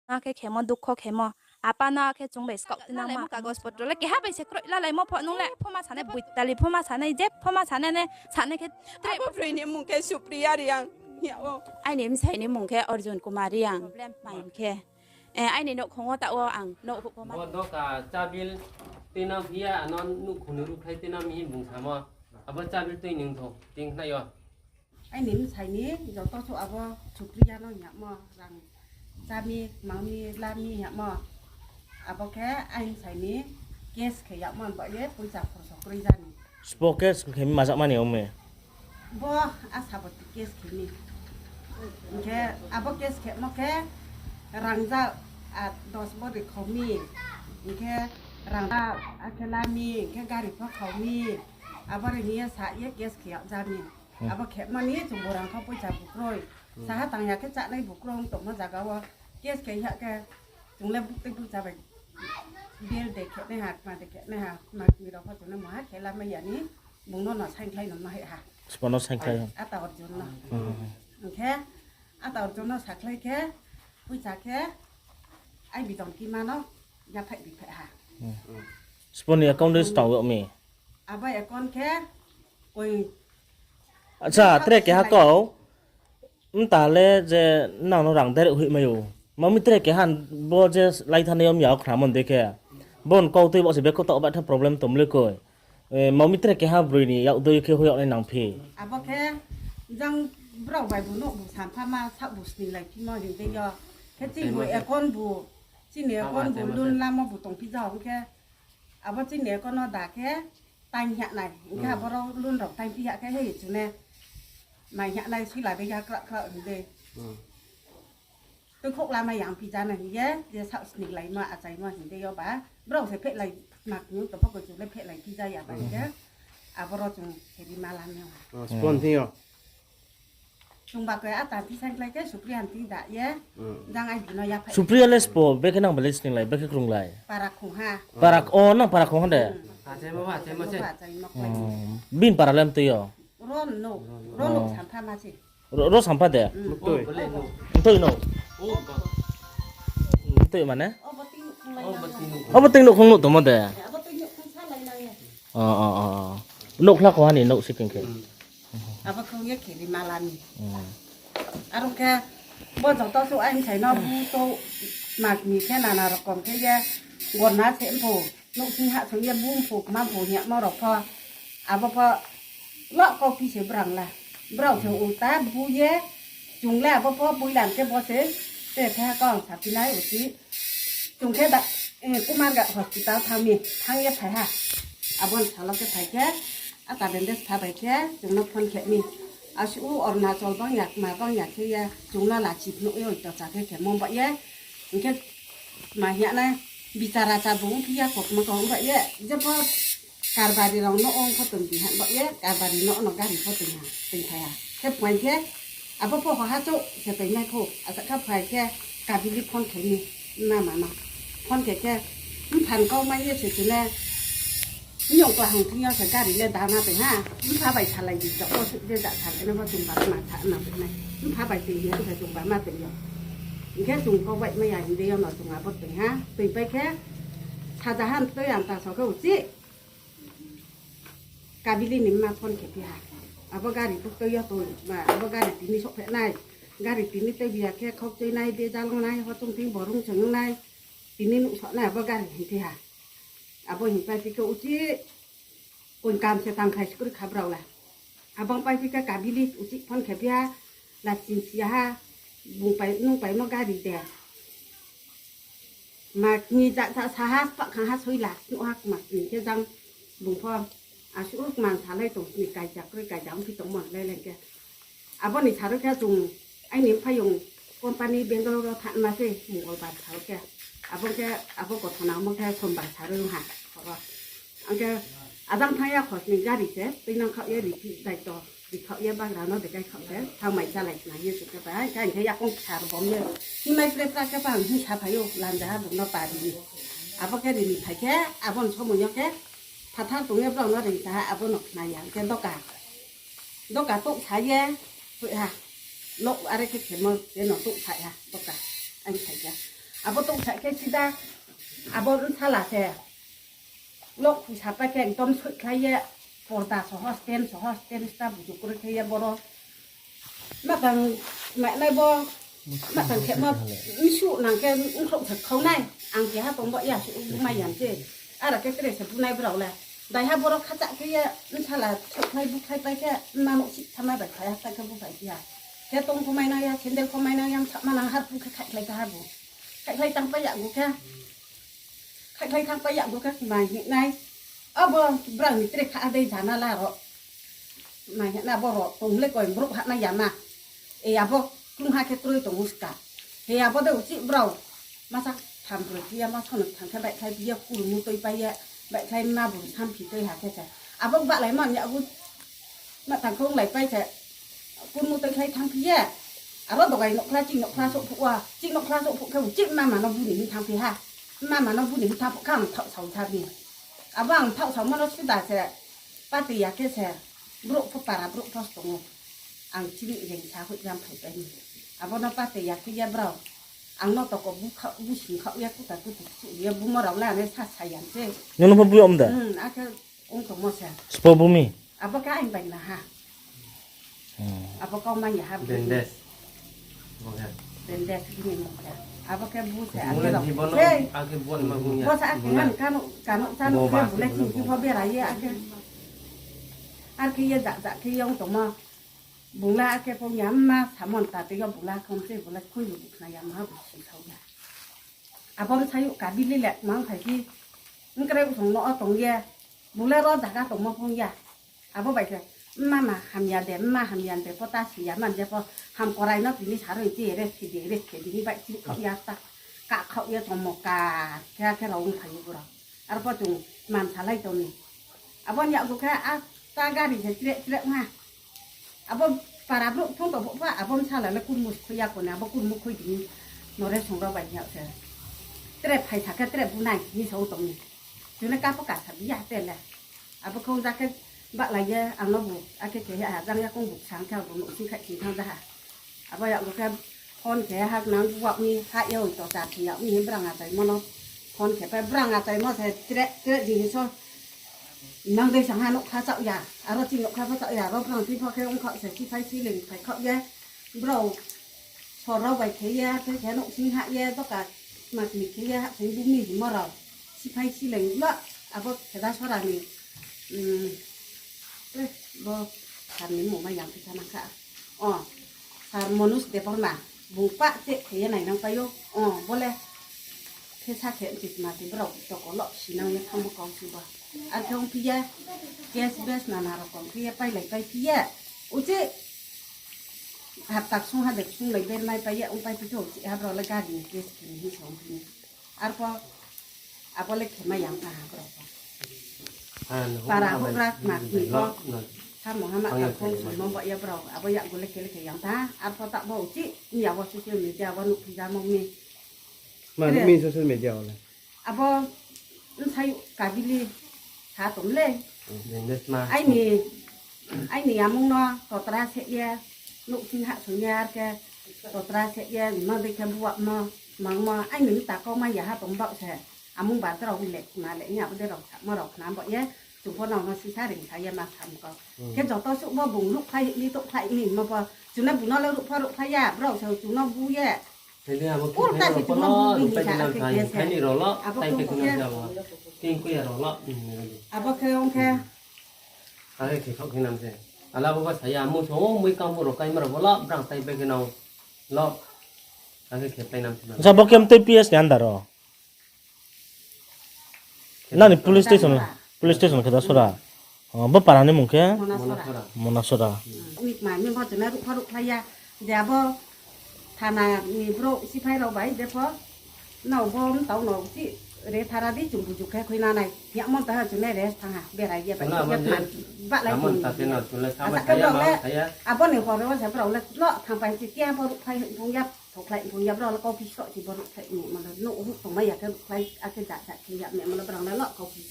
na ke khemo dukho khemo apa na ke chungbe skok tina ma kagos potro le ke ha be se kroi la lai mo pho nung le phoma chane buitali phoma chane je phoma chane ne chane ke tre bo free ni mung ke supriya riang ya o ai nem sai ni mung ke Arjun kumari yang problem mai ke ai ni no khongo ta o ang no hu phoma bo do ka chabil tina phia anon nu khunu khai tina mi mung sama aba chabil tui ning tho ting na yo ai nín sai ní giờ to số abo supriya nó nhạ mò rằng cha mi mau mi la mi nhạ mò abo ke anh sai ní kes ke nhạ mò bao nhiêu pun chặt phổ sọc rồi rằng Spokes kami masak mana om me? bo asa bot kes ke ni ke abo kes ke mo ke rằng ra dos bo de khomi ke rằng ra akela mi ke gari pho khomi abo ri ni sa ye kes ke nhạ ra mi apa kek mani cumburan kau pun campur kroi, sah tangnya ke cak nai bukrong untuk menjaga wa, kes kayak ke, jumlah bukti pun capai, biar deket nih hak, mah deket nih hak, mah mira apa cuma mah kayak lama ya ni, bunga nasi yang lain nama hak, Sepanos yang kaya. atau Arjun lah, oke, atau Arjun lah saklai ke, pun cak ke, ai bidang gimana, ya pak di pak hak. Sepon ya kau dah tahu om me. Apa ya kon ke, koi Acha, trek ya kau. Entah le je nang orang dari hui mayu. Mami trek ya han bo je lai than yom yau kramon deke. Bon kau tu bo sebab kau tak obat problem tom le koi. Mami trek ya ha beri ni yau tu ke huyok le nang phi. Apa ke, jang berau bai bu nok bu sampah ma sak bu sini lagi mau jadi dia. Ke cing bu ekon bu, cing ekon bu lun lama bu tong pizza ke. Apa cing ekon no dah ke, tanya nai. Ke apa orang lun rok tanya pihak ke hei cune. Mai nhạc này suy lại bây giờ cỡ như thế, tôi khóc làm mai yang pizza này nhé, giờ sao sneak lại mà Achai mà như thế yo bà, bro sẽ phê lại mặc những tập pháp của chúng lấy phê lại pizza ya bà nhé, bro chúng sẽ đi mà làm nhau. Spon thi yo. Chúng bà cái ata pizza lại cái supriya anti đã nhé, jangan ai nó ya phải. Supriya le spo be ke nang belis ning lai be ke krung lai. Para khung ha. Parak oh nang parak kong hande. Achai ma che Achai mak lagi. Bin para lem tu yo. Ron no sampah masih. Ro sampai deh. Betul. Betul no. oh Betul mana? Oh betul khung lain. Oh betul nuk kong nuk tu mana? Betul khung sa lain lain. Oh. Nuk lah kau ni nuk sikeng ke. Apa khung ya kiri malam. Arung ke, bo jauh tahu so anh thấy nó bu to mặc mì cái nào nào còn cái ya, quần áo xem phù, lúc sinh hạ xuống ya bu phù, mang phù nhẹ mau đọc pho, apa lọ kauphi sẽ berang lah, berang sẽ uta bu ye, chúng là apa bui làm cái bó sẽ theo con tapi nãy ở tí, chúng cái đặt, cũng mang gạo hospital tham mi, thang ye phải ha, abon salah cái phải cái, tại bên đây phải phải cái, chúng nó phân khẽ mi. Asu orna chol bang yak ma bang yak ke ya jungla la chip no yo ta cha ke mong ba ye nke ma ya na bicara cha bung pia kok ma kong ba ye je po karbari rong no ong ko tum bi han ba ye karbari no no ga ri ko tum ha tin kha ya ke pwan ke apa po ha chu se pe nai ko asa ka phai ke kabili phon ke ni na ma ma phon ke pan ko ma ye se chu le nhiều tòa hàng thi nhau phải ca đi lên đào na phải ha, phá bài thà lại gì cho cô sự liên đạo thà cái nó có dùng bạc mà thà nào cái này, phá bài tiền thì phải dùng bạc mà tiền nhiều, những cái dùng có vậy mấy ảnh đi nó dùng à bớt tiền ha, tiền bay khác, thà ra han tôi làm ta sáu cái gì, Kabili nimm mà con kẹp ha, apa gari bút tôi tôi mà apa gari tini sok phải này, gari tini tôi việc cái khóc chơi này bia giang này, hoặc tung tiếng bỏ rung chừng này, tini nụ sọ này apa gari thì ha. Abang pai pika uci pun kam se tang khai skur khabrau la abang pai pika Kabili uci pon khapia la chin sia ha bung pai ma ga di de ma ni ja sa ha pa kha ha soi la nu hak ma ni ke jang bung pho su man tha lai to ni kai jak ri kai jang phi to mon lai lai ke abang ni tha ro kha jung ai nim phai yung company Bangalore than ma se mu ol ba tha ke abang ko thana ma ke khom ba tha ro ha anh cái đang thay áo khoác mình ra đi thế, bên năng khẩu ye đi đại to, đi khẩu ye bang ra nó để cái khẩu thế, thằng mày ra lại là như thế cái anh thấy con thả bom như, nhưng mà phải ra cái bang như thả phải yêu làm ra bụng nó bà đi, bao cái đi phải cái, bọn số một nhau cái, thằng tụi em nó đi thả bọn nó này cái đó cả tụng thả ye, vậy ha, lộc ở đây cái mà cái nó tụng thả ha, đó cả, anh thấy cái, อาบ่ต้องใช้แค่ชิดาอาบ่รุ่นทลาแท้โลกผู้ชายไปแข่งต้นสุดใครเยอะปวดตาสหสเตนสตาบุจุกรุใครเยอะบ่รอมาตั้งแม่ในบ่มาตั้งแค่มามิชุนางแกอุ้งเขาถักเขาในอังเกียฮะตรงบ่อยากสิอุ้งมาอย่างเจ้อะไรแกก็ได้สผู้ในบ่เราแหละได้ฮะบ่รอขจัดแค่เยอะนั่นทลาสุดใครบุใครไปแค่มาหนุสิทำไมแบบใครแต่ก็บ่ไปที่ฮะแค่ตรงเขาไม่นายเช่นเดียวเขาไม่นายยังมานังฮัดผู้ใครใครก็ฮัดบุใครตั้งไปอย่างกูแค่ใครทางไปอย่างกูแค่มาเห็นนายบ่บรังนี่เตะขาได้จานาลาหรอมาเห็นน่ะบ่รอตรงเล็กก่อนบรุกหันนายามาบ่กลุ่มหาแค่ตัวตรงมุสกาบ่ได้อุจิบรามาสักทำประเดี๋ยวมาสนุกทางแค่แบบใครเบี้ยกูมุตัวไปเยอะแบบใครมาบุญทำผิดตัวหาแค่ใจบ่บะไหลมันเนี่ยกูมาทางคงไหลไปแค่กูมุตัวใครทำผิดเยอะบ่ตกไอ้นกคลาจริงนกคลาสุกว่าจริงนกคลาสุกเขาจริงมาน้องบุญนี่ทำผิดฮะมาน้องบุญนี่ทำข้ามเท่าเสาทำนี่ว่างเท่าเสามาเราสุดได้แค่ป้าตีอยากแค่แค่บรุกพวกปลาบรุกพวกตรงอังชีวิตยังช้าหุ่นยำถูกไปนี่บ่น้องป้าตีอยากแค่ยาบราอังนอกตะกบุเขาบุชิเขาอยากกูแต่กูถูกเยอะบุมาเราแล้วเนี่ยถ้าใช้ยันเจ้ยังน้องพูดอมเด้อาแค่องค์สมมติสปอบุมีบ่ก็อันเป็นนะฮะบ่ก็ไม่อยากเดนเดสเป็นเด็กที่มีมุกจ้ะบ่แค่บูชาอัน mulai นี้เรา di bono เฮ้ย ake bon ma punya บ่ซะอันนั้นการท่านเคยบุเล็กที่พ่อเบี้ยอะไรเยอะอันคือจะคือยองตรงมาบุญละแค่พงยามมาถามมันตาไปยอมบุญละคงสิบุญละคุยอยู่ขณะยามมาบุชิเขาเนี่ยบ่ใช้อยู่กาบิลิแหละมั้งไผที่มันก็ได้ส่งเนาะตรงเยบุญละรอจากตรงมาพงยาบ่ไปแค่มาหำยาเดมาหำยาเดพอตาสียามันจะพอหำกอไรเนาะปีนี้ชาเรื่องจีเรสทีเดเรสเขียนที่ไปที่เขายาตากะเขายาตอมกาแค่เราไม่ขายบุเราพอจุงมันชาไล่ตัวนี้บ่อยากดูแค่ตากาดิเฉยเฉยมาบ่ปาราบลูกทุ่งตัวพวกว่าบ่ชาแล้วคุณมุสคุยคนนะบ่คุณมุคุยดีโนเรส่งเราไปเยอะเสียเตะไผ่ถักเตะบุญนายมีโซ่ตรงนี้อยู่ในการประกาศสัญญาเต้นแหละบ่คงจะแค่บ้านไรเยอะอันนั้นบุกอาเกะอาจังยาคงบุกช้างแถวตรงนู้นที่ใครกินทางได้บ่อยากดูแค่พรแขหักน้ำวักมีข้าเอวต่อจากที่อยากมีเห็นบรังอาใจมันเนาะพรแขไปบรังอาใจมันใส่เจ๊ดีนี่ซ้อนั่งได้สังหารนกข้าเจ้าหยาเราจริงนกข้าพระเจ้าหยารอบหลังที่พ่อแค่องค์เขาใส่ที่ไฟสีเหลืองไฟเขาแย่เราพอเราไปแค่แย่แค่นกชิ้นหักแย่ต้องการมามีแค่แย่หักถึงบุ้มีถึงมาเราที่ไฟสีเหลืองละบ่แค่ได้ช่วยอะไรบ่ทำนี้หมูมาอย่างที่ธนาคารทำมนุษย์เดปอร์มาบุกปะเจ๊เขียนไหนน้องไปโยบ่เลยเทศะเขียนจิตมาที่เราตกหลอกสีน้องเนี่ยทำมากองสิบ่อันที่องพี่แกสเบสนาเรากองพี่ไปเลยไปพี่อุจิหัดตักส่งหัดเด็กส่งเลยเดินไม่ไปองไปที่โถสิหัดเราละกันนี่แกสกินที่สองพี่พอเล็กเขียนมาอย่างต่างเราpara hukrak mak ni ko tham mo hama ka ko mo ba ya bro abo ya gole kele ke yang ta apa tak bau ci ni ya wa social media wa nu ki jamong ni mana mi social media ole abo sai Kabili tha tum le den des ma ai ni among no to tra se ya nu sin ha su ya ke to tra se ya ma de ke buat ma mang ma ai ni ta ko ma ya ha tum ba se amung baเราเล็กมาเลยเนี่ยไม่ได้เรามาเราน้ำบ่อยจุ่มพอน้องมาซื้อชาเรื่องไทยมาทำก็แค่จอดโต๊ะสุบ่บุ๋งลูกไผ่นี่โต๊ะไผ่นี่มาพอจุ่มน้ำบุ๋งน้องแล้วลูกพ่อลูกไผ่ยาเราเช่าจุ่มน้ำบุ๋ยJadi apa kita rolak, lupa jalan kaya. Ini rolak, tapi kita jalan. Tingku ya rolak. Apa keong ke? Ada kita kau kenal se. Alah bawa saya mau coba mau kamu rokai merah rolak, berang tapi kenal lok. Ada kita kenal se. Siapa yang TPS ni anda ro? Nani police station kita surat. Apa parah ni mungkin? Monasura. Mik mana ni macam mana rupa rupa ya. Dia apa? Thana ni bro si phaiเราไปเดี๋ยวพอเนาบ่เตาเนาสิเรธาราดิจุ่มจุกแค่คุยนาไหนเนี่ยมันแต่จุ่มได้เรทางหาเบียร์อะไรเยอะไปเยอะมันบะอะไรจุ่มบ่เนี่ยพอเราว่าเราเลาะทางไปสิแก่บ่ไผพงยับถกไหลพงยับเราแล้วก็พิชก็สิบ่ไผนี่มันนุผมไม่อยากให้ไผอาจจะจะขยับเนี่ยมันเราเราเลาะก็พิ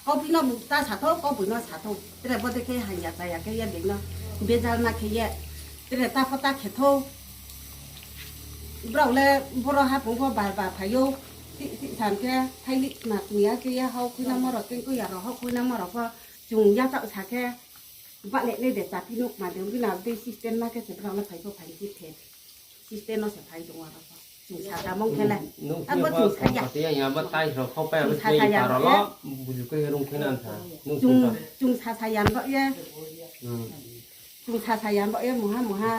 เขาพี่น้องบุตรสาธุก็บุญน้องสาธุแต่บ่ได้แค่หันยาใจอยากแค่ยาเด็กเนาะเบียร์จะมาแค่ยาแต่ตาพอตาแค่โท เราเลยพอเราหาผมก็บ่ายพายุที่ฐานแค่ไทยลิหนักเนี้ยแค่เขาคุยน้ำมันเราเก่งก็อยากเราเขาคุยน้ำมันเราก็จุงยาเต่าฉาแค่บ้านเล็กๆเด็ดจากพี่นุกมาเดี๋ยวพี่นาได้ซิสเต็มมากแค่เสร็จเราแล้วไผ่ก็ไผ่ที่เทปซิสเต็มเราเสียไผ่ตรงว่าเราจุงชาดามองแค่นั้นอันว่าจุงขยับ ที่อย่างว่าใต้เราเข้าไปเราใช้ปลาเราล้อบุญก็ให้ลงแค่นั้นค่ะนุ่ง จุงชาชายันบ่เย่จุงชาชายันบ่เย่หมู่ห้า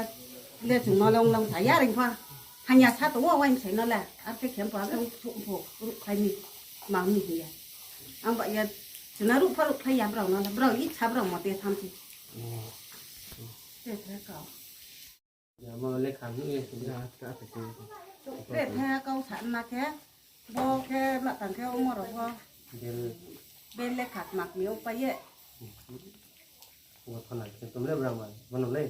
เรียกจุงนอนลงสายยาเลยพ่อหันยาชาตัวว่าใส่นั่นแหละอันเป็นเข็มปลาต้องถูกผูกใครมีมามีเหี้ยอันบ่เย่จุงนั้นรูปพระพยายามเรานั่นแหละเราอีชับเราหมดเดียทำสิเด็ดแท้เก่า อย่ามาเล็กขันนี่สุดยอดก็ไปคุย เด็ดแท้เก่าฉันมาแค่บ่แค่มาตั้งแค่องค์เราพอ เดี๋ยว เป็นเล็กขัดหมักเหนียวไปเย่ หัวขนาดเป็นตัวเล็กเรามันเล็ก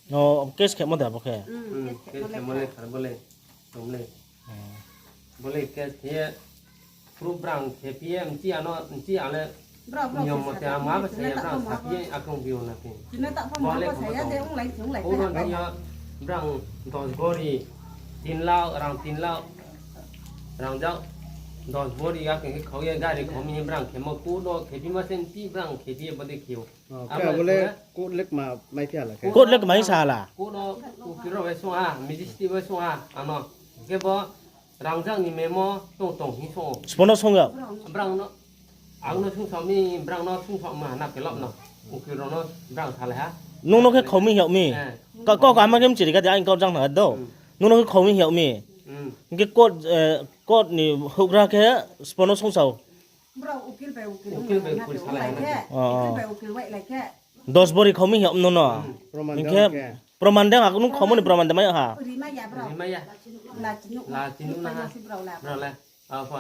nó kết khép một đẹp ok แค่มาเล็กขันบ่เล็กตัวเล็กบ่เล็กแค่เที่ยรูปร่างแค่เพี้ยมจี้อ่ะเนาะจี้อะไรยมแต่มาภาษาร่างสับยี่อากงวิวนะพี่ จุดนั้นตั้งพ่อหมอก็ใส่ยาเดี๋ยวองไหลถึงไหล โอ้ ไป โหนี่ร่างดอนบอดีตินเล่าร่างตินเล่าร่างเจ้าดอนบอดีก็คือเขาอย่างการเขามีร่างเข็มมากูดอกเข็มมาเส้นที่ร่างเข็มที่บันทึกเขียว แค่บ่เลยกูเล็กมาไม่เพี้ยละแค่ cốt lấy cái máy xà là กูดอกกูคิดว่าไปส่งอ่ะมีดิสติไปส่งอ่ะอ่ะเนาะแค่บ่ร่างเจ้านี่แม่หมอตรงหิ้งส่ง sponsor xong rồi ร่างเนาะอ่างเนาะชุ่มฉ่ำมีร่างเนาะชุ่มฉ่ำมานับกี่รอบเนาะกูคิดว่าเนาะร่างทะเลฮะ nó cái khẩu mi hiệu mi có cái mà em chỉ cái anh có răng thằng đâu nó cái khẩu mi hiệu mi cái cốt này hụt ra cái sponsor xong rồi เราอุกิลไปอุกิลองไหลนะเดี๋ยวไหลแค่อุกิลไปอุกิลไหวไหลแค่ dos body khẩu mi hiệu nó nó ประมาณ những แค่ cái proman đang à cũng không muốn proman đấy mấy hả ปริมาญาเรา นี่ไม่ยะ ลาจินุ ลาจินุนะฮะ สิบเราลา เราเลยพอ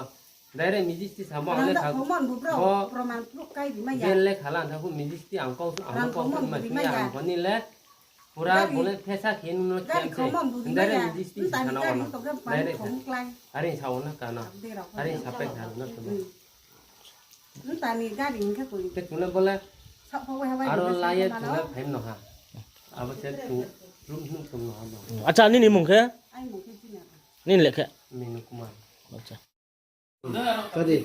ได้มีดิสติสามวัน เรา เลย ดั ครับ บของมันบุบเราประมาณลูกไก่หรือไม่ เบ ยา นเล็กขาลันถ้าคุณมีดิสติอ่างกองมาที่อ่างคนนี้แหละพูดบุญเพศสักเห็นมัน ได้ เขียน ของมันบุบ ได้ ไม่ยา มีดิสติ ตา ขนาด ได้ นั้น ตกกันฟันของไกล อะไรชาวนะกันนะ เดี๋ยวเรา อะไรชาวเป็ดกันนะตัวนี้ นั่นตานี่กาดิ่งแค่ตัว เด็กคนนั้นบอกเลย ชอบเพราะว่าไว้ อารมณ์ลายตัวนั้นเห็นหนอฮะเอาไปเช็ดตัวรูปนุ่มตัวหนอหนอ à chaนี่นี่มึงแค่ ไอ้หมูที่ที่เนี่ย นี่แหละแค่ เมนูกุมาร अच्छा สวัสดี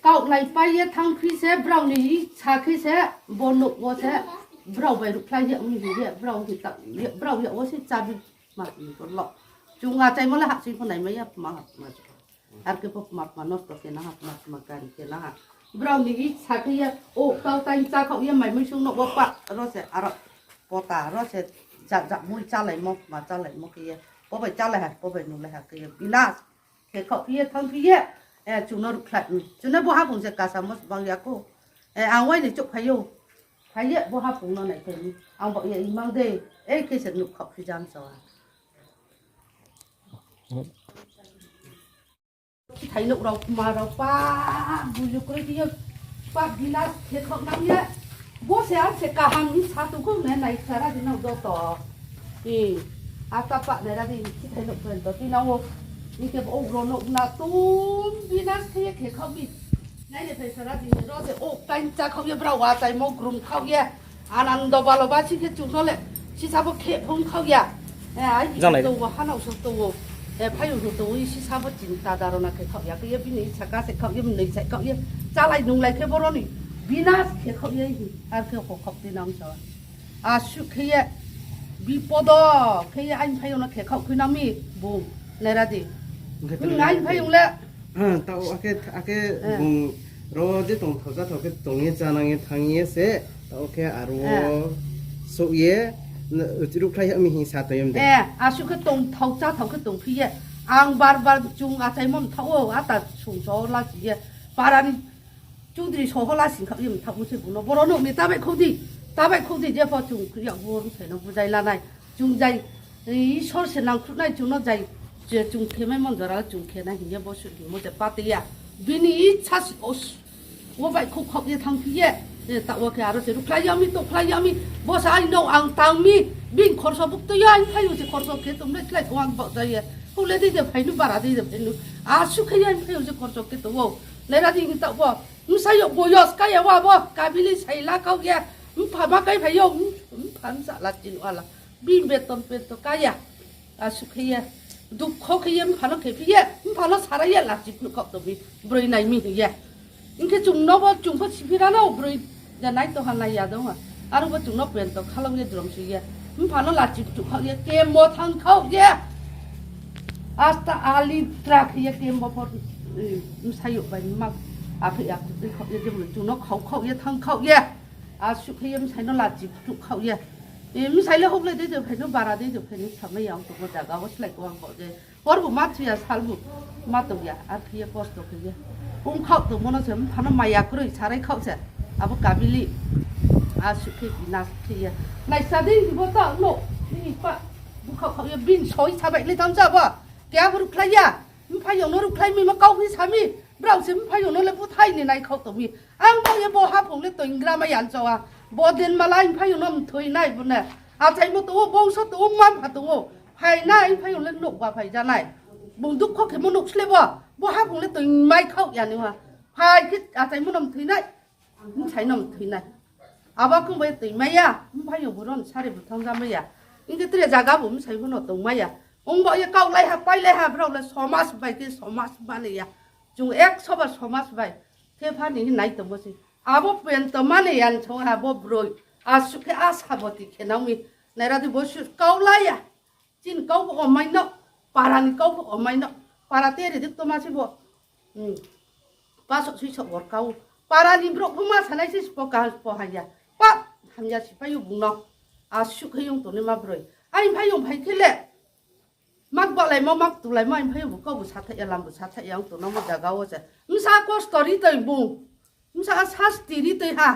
เก่าไหลไปเยอะทั้งพี่เสบเรานี่ชาพี่เสบนนุว่าเสเราไปลุกไล่เยอะมีเยอะเราที่ตักเยอะเราเยอะว่าสิจาบิมาอีกหลอกจุงอาใจมันละหักสิคนไหนไม่ยับมาอาร์เก็บมาโนสก็เกนะหักมาการเกนะหักเรานี่ชาพี่โอ้เก่าใจจ้าเขาเยอะไม่ชุ่มนกว่าปะเราเสอารปอตาเราเสจับมุ้ยจ้าไหลมกมาจ้าไหลมกเยอะพอไปจ้าไหลหักพอไปนุ่งไหลหักเยอะปีน่าเขาพี่ทั้งพี่จุนนรุขลัดจุนนบัวหาผงจะกาสามสบางยากูเอาไว้ในจุกพายุพายุบัวหาผงนอนไหนเต็มเอาบอกอย่างมังเดคือสนุกขับที่จำสวที่ไทยนุกเรามาเราป้าบุญกุลที่ป้าบินาเห็ดของน้ำเนี่ยบัวเสียเสียกาหังสาธุก็ไหนสาระที่น้องต่ออาตาปะในระดับที่ไทยนุกเป็นตัวที่น้องนี่แกบอกโอ้โหนกนาตุ้มบินาเสียเข็ดเขาบิในเรื่องสาระที่เราจะโอ้กันจะเขาเยอะเราว่าใจมกรุมเขาเยอะอันนั้นดบาลบาชิคจุนเขาเลยชิซาบเข็ดพงเขาเยอะไอ้ตัวฮันเอาสุดตัวพายุสุดตัวชิซาบจินตาดารนักเขาเยอะก็เยอะบินี่ชักกาเสกเขาเยอะมันเลยเสกเขาเยอะจะไล่นุ่งไล่แค่บรอนี่บินาเข็ดเขาเยอะอีอาร์เข็ดเขาตีน้ำชาวอาชุกเขียบีปอดเขียอันพายุนักเข็ดเขาคือน้ำมีบูมในระดับngay phải dùng lẹ. tao ake ro je tong thosa thoke tongye janange thangye se tao ke aro so ye utiruk khai ami hi sa toyem de Ashu cái tông thâu cha thâu cái tông phi ang bar chung a chai mom thâu a ta chung so la ji baran chung di so ho la sin khap yim thâu se bu no boro no mi ta bai khou di je pho chung ya bo se no bu jai la nai chung jai yi so se nang khu nai chung no jai je chung ke mai mon dara chung ke na hi ye bo su hi mo de pa te ya bini yi cha si os wo bai khou khop ye thang phi ye ta wo ke aro se ru khlai yami to khlai yami bo sa ai no ang tang mi bin khor so buk to ya ai phai u se khor so ke tum le khlai thwang ba da ye hu le di de phai nu bara di de phai nu a su ke ya phai u se khor so ke to wo le ra di ni ta bo mu sa yo bo yo ska ya wa bo kabili sai la kau ye mu pha ba kai phai yo mu phan sa la chin wa la bin beton beton kaya asuk kia duk kho kia phalo ke pia phalo sara ya la chip kho to bi broi nai mi ya inke chung no bo chung pho sipira no broi ya nai to han nai ya dong aru bo chung no pen to khalong ye drum si ya phalo la chip kho ya ke mo thang kho ya asta ali trak ya ke mo pho sayu ba ma apa ya kho ya chung no kho ya thang kho ya asuk kia sai no la chip kho ya em sai le hốc le de phải nó bara de phải nó thầm mấy ông tụi cô đã có lại con họ de hoặc bộ mát thì salbu mát tụi ya ăn kia cost tụi kia cũng khóc tụi nó sớm hắn nó mày à cứ xả đấy khóc sẽ abu kabili suy khi nas thì này sao đi thì bố tao nộ đi pa bố khóc khóc ya bin soi sao vậy lấy tao sao vậy kéo bố khai ya phải dùng nó lúc khai mi mà câu cái sao mi bảo sớm phải dùng nó lấy bố thay này khóc tụi mi ăn bao nhiêu bố hấp cũng lấy tụi gram mà ăn choบ่เดินมาไล่พายุน้ำถอยไหนบุญเนี่ยอาใจมาตัวบงสตัวมันหาตัวไผ่ไหนพายุเล่นหนุกว่าไผ่จะไหนบุญทุกข้อเข็มมันหนุกเลยบ่หาบุญเล่นตัวไม่เข้าอย่างนี้ว่าไผ่คิดอาใจมันน้ำถอยไหนมันใช้น้ำถอยไหนอาว่าคุณไปตัวไม่ยาพายุบุญร้อนชาติบุญทองจำไม่ยาอินก็ตัวจากาบุญใช้บุญเอาตัวไม่ยาองค์บ่อยากเก่าไล่หาไปไล่หาเราเลยสมัสไปคือสมัสบ้านเลยยาจงเอ็กซ์ชอบสมัสไปเทพานี่ไหนตัวบ่สิอาบ่เป็นตัวมันยันชงหาบ่บรอยอาสุขอาสาบ่ติแค่น้องมีในราที่บ่สุดเก่าไล่อะจินเก่าบ่ไม่เนาะปารานี่เก่าบ่ไม่เนาะปาราเตเรดิตัวมาสิบ่ป้าสสุชอบบ่เก่าปารานี่บรกมาสนายสิบ่กาบ่หายาป้าทำยาสิไปอยู่บุญเนาะอาสุขยงตัวนี้มาบรอยไอ้พายงไผที่แหละมักบ่ไหลมักตัวไหลมาไอ้พายงบ่ก็บ่ชัดทะยาลำบ่ชัดทะยางตัวน้องมันจะเก่าว่ามึงซาก็สตอรี่ตัวบุญมึงซาสตอรี่ตัวฮะ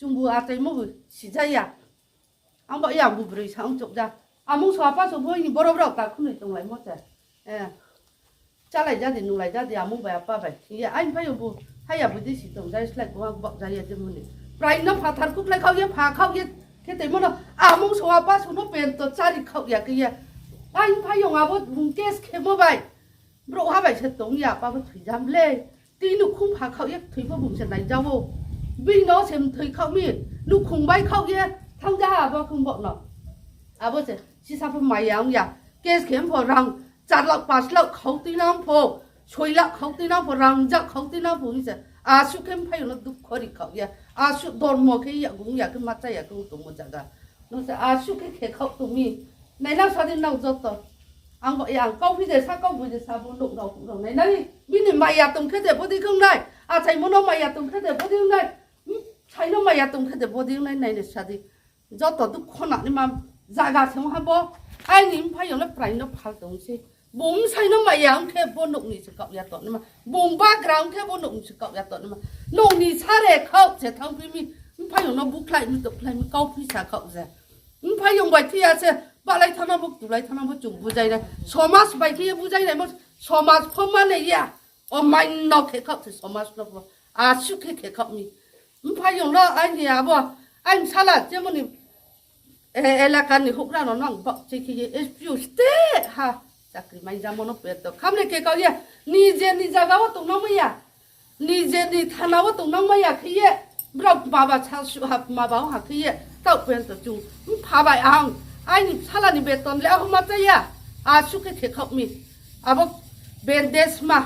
จงบัวอาใจมั่วสิใจยาอันบ่อยากบุบริสังจบจ้าอามุ่งสวาป้าสมบูรณ์บรอบๆตาคุณในตรงไหนมั่วจ้ะจ้าไหลจ้าเดี๋ยวหนูไหลจ้าเดี๋ยวอามุ่งไปป้าไปที่ไอ้พายบุให้ยาบุตรสิตรงใจสลักว่าบอกใจยาจะมุ่งนี่ปลายน้ำผาทานคุกเลยเขาเยอะผาเขาเยอะแค่แต่มั่วอามุ่งสวาป้าสมบูรณ์เป็นตัวจ้าที่เขาอยากกี่ไอ้พายงอาบุบุงเกสเข้มไปบรอบไปเฉดตรงยาป้าบุถุยจำเลยตีนุคุ้มผาเขาเยอะถุยพ่อบุงเฉดไหนเจ้าบุวิ่งน้อเฉมถุยเขามีนุคุ้มใบเขาเยอะทั้งจ้าบ่คุ้มบอกเนาะบ่เสสิซาพมายางยาเกสเข็มพอรังจัดหลักปัสแล้วเขาตีน้ำพอช่วยละเขาตีน้ำพอรังจักเขาตีน้ำพอนี่จ้ะสุเข้มพายุละดุขอริเขายาสุโดนหมอแค่ยากุงยาขึ้นมาใจยากุงตุ่มจักะนั่นจ้ะสุแค่เขาตุ่มมีในนั้นสาดินนั่งจดต่ออังบอกอย่างเก้าพี่เดชเก้าพี่เดชบุญเราของในนั้นมีหนึ่งมายาตุ่มแค่เด็กพอดีขึ้นได้ใจมันน้องมายาตุ่มแค่เด็กพอดีขึ้นได้ใช้น้องมายาตุ่มแค่เด็กพอดีขึ้นได้ในสาดิจอดต่อทุกคนน่ะนี่มาจากาเสียงฮับบ่ไอ้นี่พายองแล้วปลายน้ำพัดตรงสิบุ้มใส่น้ำมาอย่างแค่บนหนุนี่จะเกาะยาต่อนี่มาบุ้มบ้ากลางแค่บนหนุจะเกาะยาต่อนี่มาหนุนี่ชาเร่เข้าเสียทั้งพี่มีพายองน้ำบุกไหลมีตกไหลมีเก้าพี่ชาเข้าเสียพายองไปที่อาเสียบ้าไรทำน้ำบุกตุไรทำน้ำบุกจุ่มบุใจเลยสมัสไปที่บุใจเลยมั้งสมัสพอมาเลยยาไม่นอกแค่เข้าถึงสมัสแล้วบ่สุขแค่เข้ามีพายองแล้วไอ้เนี่ยบ่ไอ้ชาลาเจ้ามันนี่এলাকার নিহুকরা নন বকচিকি এসপিউস্তে হা চাকরি মাই যামন পেতো খামলে কে কাউয়া নিজে নিজাগাও তো নমইয়া নিজে নি থানাও তো নমইয়া খিয়ে ব্রক বাবা ছাসু হাপ মাবাও হাখিয়ে তাও পেতো জু ফাবাই আং আইনি সালানি বেতন লে আহমা চাইয়া আসুকে খেখামি আবক বেন্দেস মা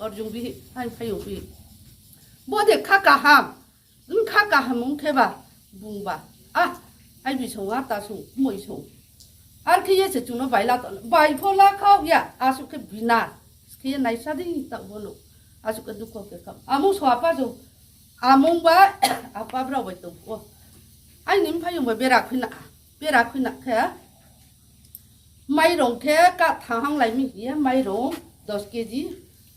অর্জুন বি আই ফাইও বি বদে খাকাহাম খাকাহাম মুখেবা বুংবাไอ้บิชงอาตาสูมวยชงอาร์ขี้เยสจุนเอาใบลาตอนใบพอลาเข้ายาอาสุกบินาขี้ในชาดิตะบนุอาสุกดุกเกครับอามุสวาป้าจูอามุงบ้าอาป้าเราไปตุวไอ้นิ่มพายุไปเบรักขึ้นแค่ไม่ลงแค่กะทางห้างไหลมีเหี้ยไม่ลง10 kg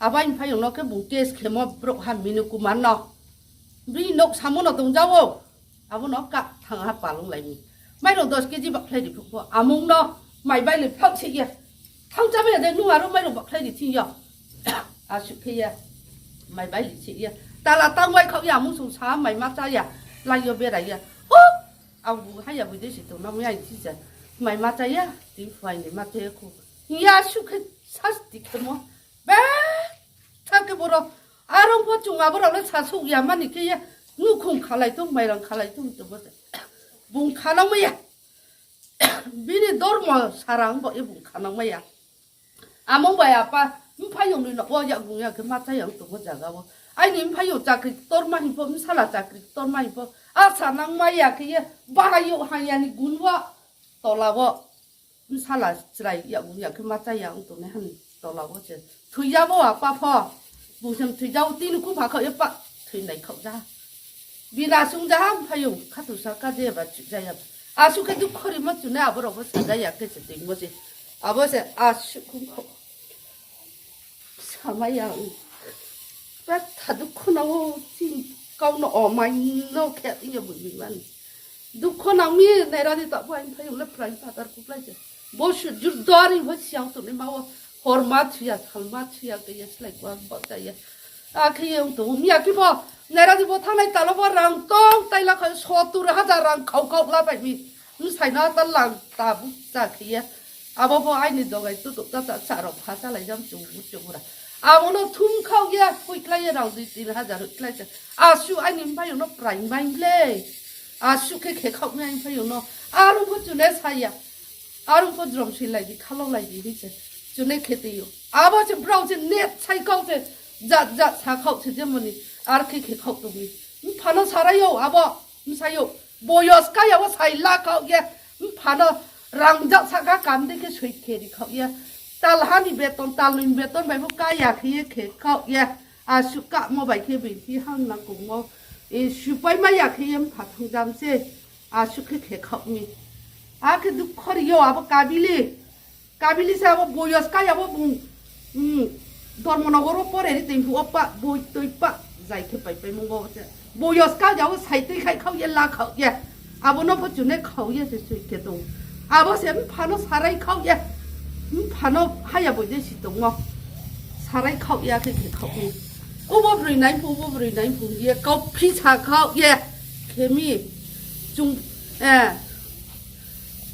อาบ้านพายุนกแค่บุกเกสเขมบรกหันมินุกุมันเนาะบีนกสามุนตรงเจ้าอาวุนกะทางหาป่าลงไหลมีไม่ลง10 kgบักใครดิพวกอามุงเนาะไม่ใบเลยพักเชียทั้งจะไม่ได้นู่นไม่ลงบักใครดิที่ยออาสุขเฮียไม่ใบเลยเชียแต่ละตั้งไว้เขาอยากมุ่งสู่ช้าไม่มาใจอยากไล่ยเบียอะไรโอ้เอาบุให้ยาบุได้สิตรงนั้นไม่ใช่ที่จะไม่มาใจอยากตีไฟเนี่ยมาเจอคู่ยาสุขสัสติขโมเบ้ถ้าเกิดบ่เราอารมณ์พอจุงอาบ่เราแล้วชาสุกยามันนี่คืองูคงขาไหลตุ้งไม่รังขาไหลตุ้งตัวบ่บุงขาเราไม่ยา bini dormo sarang bo ibu kanang maya among baya pa mpayong ni no ya gung ya ke mata yang tu ko jaga bo ai ni mpayong jakri torma hi bo misala jakri torma hi bo a sanang maya ke ye ba yo hanya ni gunwa tola bo misala srai ya gung ya ke mata yang tu ne han tola bo che thuya bo pa pho bu sam thuyau tin ku pha kho ye pa thuy nai khau ja bina sung ja mpayong khatu sa ka de ba chu ja ya 아수 그 두커리 뭐 주네 아버로 뭐 사자야 그치 된 거지 아버지 아수 그거 사마야 왜 다두커 나오 진 까우노 어마이 너 캐팅이 뭐지만 두커 나미 내라디 다 보인 파요 래 프라이 파다 쿠플라지 뭐슈 줄다리 뭐 시앙토네 마워 호르마트야 살마트야 그 예슬라이 관 버다야 아 그냥 또 미야기 뭐 내라디 뭐 타나이 따라봐랑 똥 따이라 그 소뚜를 하자랑 가우가우라 바이 무사이나 딸랑 따부 자키야 아버버 아이니 너가 뚜뚜 따따 차로 파살라 좀 주부라 아무노 툼카우야 후이클라이랑 디딜 하자로 클라이자 아슈 아이니 파요 너 프라임 바인레 아슈 케케 카우면 파요 너 아루 거 주네 사이야 아루 거 좀 실라이디 칼로라이디 히제 주네 케티요 아버지 브라우지 넷 차이카우제 자자 사카우 제제머니 아르케케 카우도미 파노 살아요 아버 무사요 보여스카야 와 사일라 카우야 파노 랑자 사가 감데케 스위케리 카우야 딸하니 베톤 딸린 베톤 바이부 까야 키에 케 카우야 아슈까 모바이케 비티 항나 공모 이 슈파이마야 키엠 파통잠세 아슈케 케 카우미 아케 두커리요 아버 까빌리 사버 보여스카야 와붕 dormonogoro pore ni tempu opa boi toipa zai ke pai pai mongo che boyos ka jaw sai te khai khau ye la khau ye abono pho chune khau ye se sui ke to abo se phano sarai khau ye phano haya boi de si to ngo sarai khau ya ke khau ni obo bri nai pu ye kauphi cha khau ye khemi chung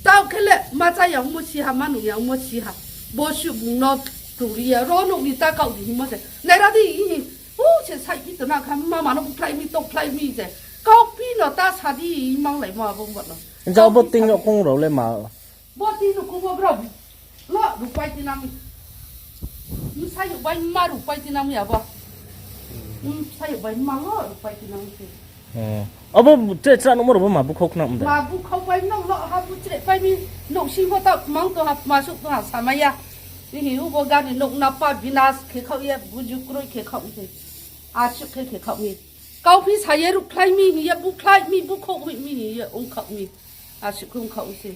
tao khele ma cha yang mo chi ha ma nu yang mo chi ha bo shu bu no turiya rono ni ta kau di mo se nera di che sai ki to na kha ma no plai mi to plai mi je kau pi no ta sa di mang lai ma bong bot no cháu bớt tinh nó không rồi lên mà bo ti no ko bo bro lo ru pai ti nam ni sai yu bai ma ru pai ti nam ya bo sai yu bai ma lo ru pai ti nam se bố chết sao nó mới được mà bố khóc nằm đấy ma bu khau bai no lo ha bu tre pai mi no si ho ta mang to ha ma su to ha sa ma ya ni hiu bo ga ni nok na pa binas ke khau ye bu ju kroi ke khau se a chu ke khau mi kau phi sa ye ru klai mi ye bu klai mi bu khau mi ye ong khau mi a chu khum khau se